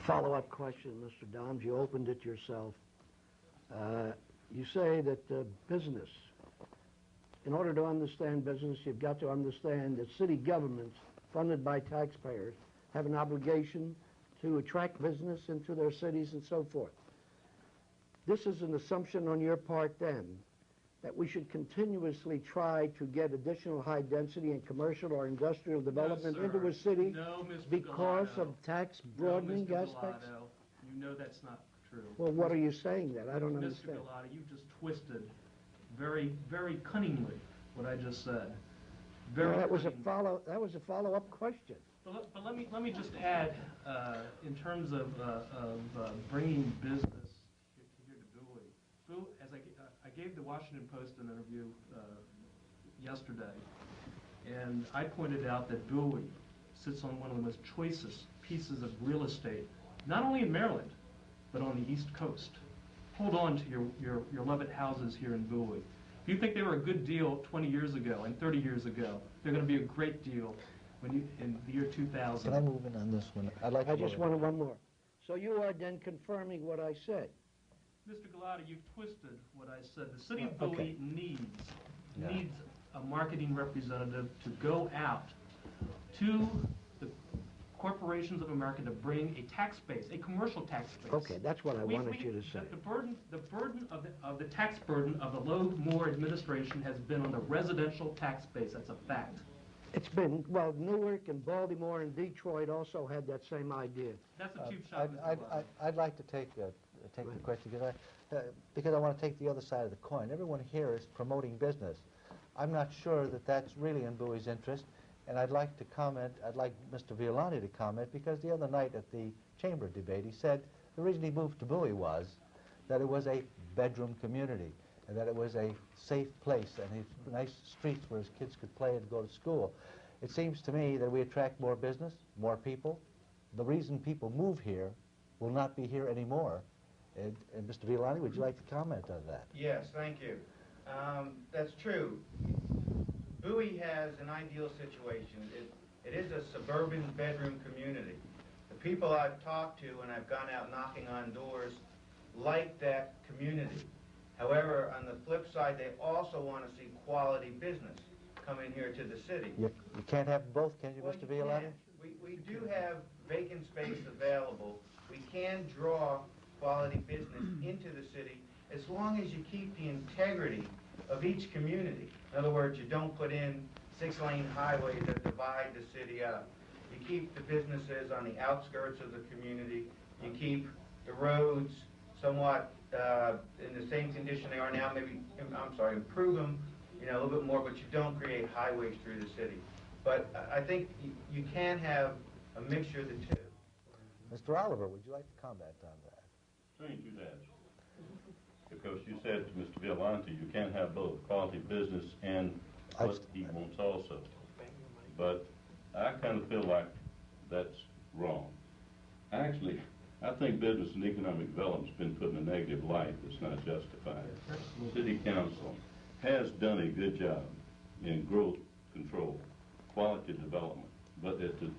follow-up question, Mr. Dahms. You opened it yourself. You say that business, in order to understand business, you've got to understand that city governments, funded by taxpayers, have an obligation to attract business into their cities and so forth. This is an assumption on your part, then, that we should continuously try to get additional high density and commercial or industrial development into a city because of tax broadening aspects? You know that's not true. Well, what are you saying then? I don't understand. Mr. Galata, you just twisted very, very cunningly what I just said. That was a follow-up question. But let me just add, in terms of bringing business here to Bowie. As I gave the Washington Post an interview yesterday, and I pointed out that Bowie sits on one of the most choicest pieces of real estate, not only in Maryland, but on the East Coast. Hold on to your Levitt houses here in Bowie. If you think they were a good deal 20 years ago and 30 years ago, they're going to be a great deal in the year 2000. Can I move in on this one? I just wanted one more. So you are then confirming what I said. Mr. Galata, you've twisted what I said. The city of Bowie needs a marketing representative to go out to the corporations of America to bring a tax base, a commercial tax base. Okay, that's what I wanted you to say. The burden of the tax burden of the Lowe Moore administration has been on the residential tax base. That's a fact. It's been, well, Newark and Baltimore and Detroit also had that same idea. That's a cheap shot. I'd like to take the question because I want to take the other side of the coin. Everyone here is promoting business. I'm not sure that that's really in Bowie's interest, and I'd like to comment, I'd like Mr. Violante to comment, because the other night at the chamber debate he said the reason he moved to Bowie was that it was a bedroom community, and that it was a safe place, and his nice streets where his kids could play and go to school. It seems to me that we attract more business, more people. The reason people move here will not be here anymore. And Mr. Violante, would you like to comment on that? Yes, thank you. That's true. Bowie has an ideal situation. It is a suburban bedroom community. The people I've talked to and I've gone out knocking on doors like that community. However, on the flip side, they also want to see quality business come in here to the city. You can't have both, can you, well, Mr. Violante? We do have vacant space available. We can draw quality business into the city as long as you keep the integrity of each community. In other words, you don't put in 6-lane highways that divide the city up. You keep the businesses on the outskirts of the community. You keep the roads somewhat in the same condition they are now, maybe, improve them, a little bit more, but you don't create highways through the city. But I think you can have a mixture of the two. Mr. Oliver, would you like to comment on that? Saying to that, because you said to Mr. Violante, you can't have both quality business and what he wants also. But I kind of feel like that's wrong. Actually, I think business and economic development's been put in a negative light that's not justified. The City Council has done a good job in growth control, quality development, but at the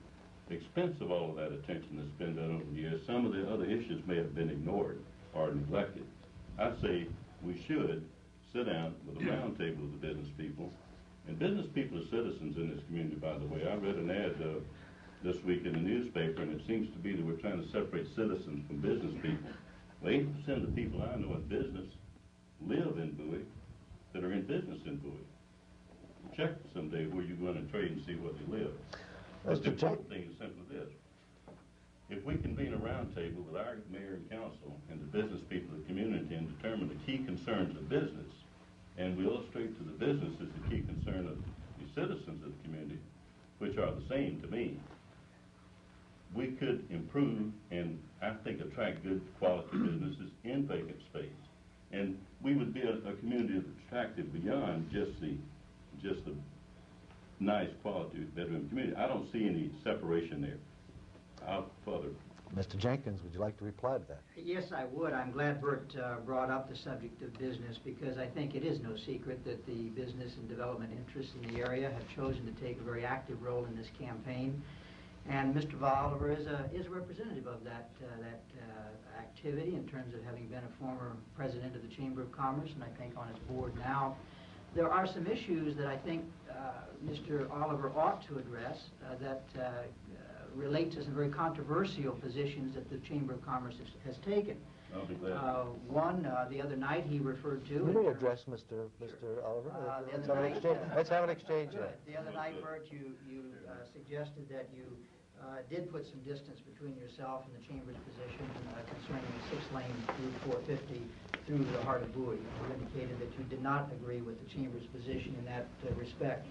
expense of all of that attention that's been done over the years, some of the other issues may have been ignored or neglected. I say we should sit down with a round table of the business people, and business people are citizens in this community, by the way. I read an ad this week in the newspaper, and it seems to be that we're trying to separate citizens from business people. Well, 80% of the people I know in business live in Bowie that are in business in Bowie. Check someday where you go in and trade and see where they live. But the important thing is simply this. If we convene a round table with our mayor and council and the business people of the community and determine the key concerns of business, and we illustrate to the business as the key concern of the citizens of the community, which are the same to me, we could improve and, I think, attract good quality businesses in vacant space. And we would be a community that's attractive beyond just the nice quality bedroom community. I don't see any separation there. I'll further. Mr. Jenkins, would you like to reply to that? Yes, I would. I'm glad Bert brought up the subject of business, because I think it is no secret that the business and development interests in the area have chosen to take a very active role in this campaign. And Mr. Oliver is a representative of that activity in terms of having been a former president of the Chamber of Commerce, and I think on his board now. There are some issues that I think Mr. Oliver ought to address that relate to some very controversial positions that the Chamber of Commerce has taken. I'll be glad. One, the other night he referred to... You may address Mr. Oliver. Let's have an exchange Good. there. The other night, Bert, you suggested that you did put some distance between yourself and the Chamber's position concerning the 6-lane Route 450 through the heart of Bowie. You indicated that you did not agree with the Chamber's position in that respect.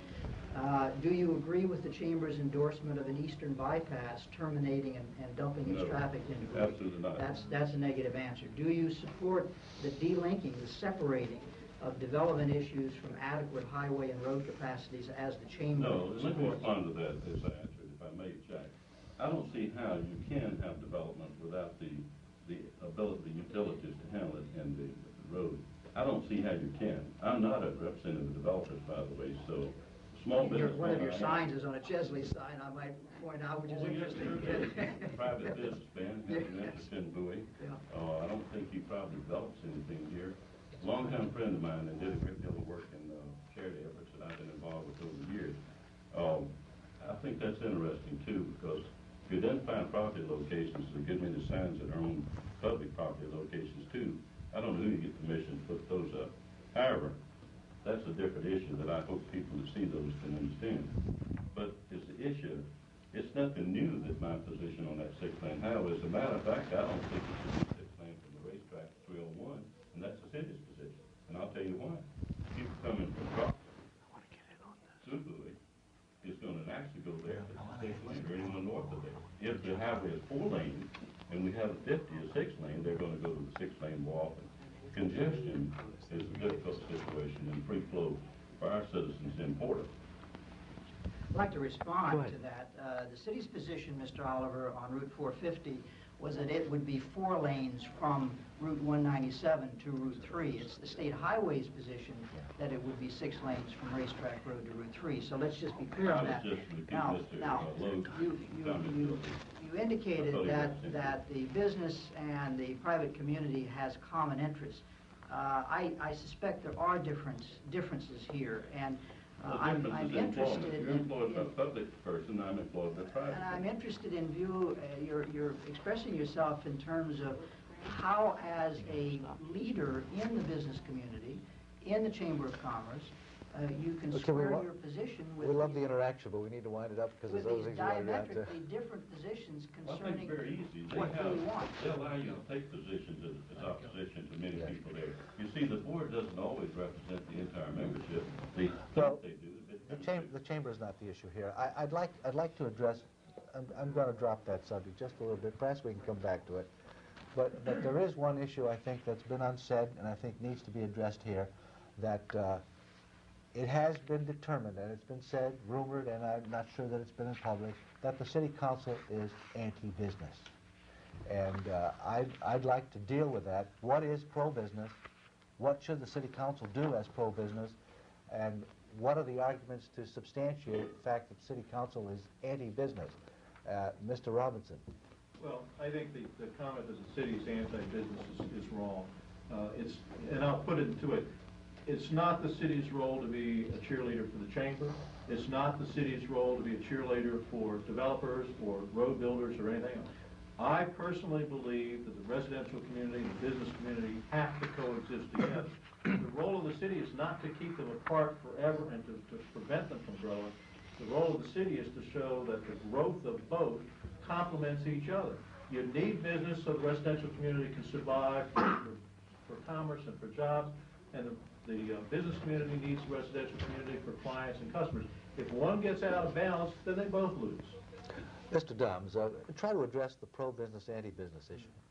Do you agree with the Chamber's endorsement of an eastern bypass terminating and dumping its traffic into Bowie? Absolutely not. That's a negative answer. Do you support the delinking, the separating of development issues from adequate highway and road capacities as the Chamber No, let me supports? respond to that as I answered, if I may, Jack. I don't see how you can have development without the ability, the utilities to handle it and the road. I don't see how you can. I'm not a representative of developers, by the way, so small business... One of your signs is on a Chesley sign, I might point out, which is interesting. Private businessman has an interest in Bowie. Yeah. I don't think he probably develops anything here. Longtime friend of mine and did a great deal of work in charity efforts that I've been involved with over the years. I think that's interesting too, because if you identify property locations, so give me the signs that are on public property locations too. I don't know who you get permission to put those up. However, that's a different issue that I hope people that see those can understand. But it's the issue, it's nothing new that my position on that 6-lane highway. As a matter of fact, I don't think it should be 6-lane from the racetrack to 301, and that's the city's position. And I'll tell you why. People coming from through Bowie, it's going to actually go there to the 6-lane or anyone north of there. If the highway is 4 lanes and we have a 50 or 6-lane, they're going to go to the 6-lane more often. Congestion is a difficult situation, and free flow for our citizens is important. I'd like to respond to that. The city's position, Mr. Oliver, on Route 450 was that it would be 4 lanes from Route 197 to Route 3. It's the state highway's position that it would be 6 lanes from Racetrack Road to Route 3. So let's just be clear on that. Now, you indicated that the business and the private community has common interests. I suspect there are differences here, and I'm interested in... You're employed by a public person, I'm employed by a private person. And I'm interested in you're expressing yourself in terms of how, as a leader in the business community, in the Chamber of Commerce, you can square your position with... We love the interaction, but we need to wind it up because there's other things we want to get to. Diametrically different positions Well, I think concerning it's very easy. what we want. They allow you to take positions as opposition to many people there. You see, the board doesn't always represent the entire membership. They Well, think they do. the chamber is not the issue here. I'd like to address... I'm going to drop that subject just a little bit. Perhaps we can come back to it. But there is one issue, I think, that's been unsaid and I think needs to be addressed here, that it has been determined, and it's been said, rumored, and I'm not sure that it's been in public, that the city council is anti-business. And I'd like to deal with that. What is pro-business? What should the city council do as pro-business? And what are the arguments to substantiate the fact that the city council is anti-business? Mr. Robinson. Well, I think the comment that the city is anti-business is wrong. And I'll put it to it. It's not the city's role to be a cheerleader for the chamber. It's not the city's role to be a cheerleader for developers, for road builders, or anything else. I personally believe that the residential community and the business community have to coexist together. The role of the city is not to keep them apart forever and to prevent them from growing. The role of the city is to show that the growth of both complements each other. You need business so the residential community can survive for commerce and for jobs, and the business community needs the residential community for clients and customers. If one gets out of balance, then they both lose. Mr. Dahms, try to address the pro-business, anti-business issue.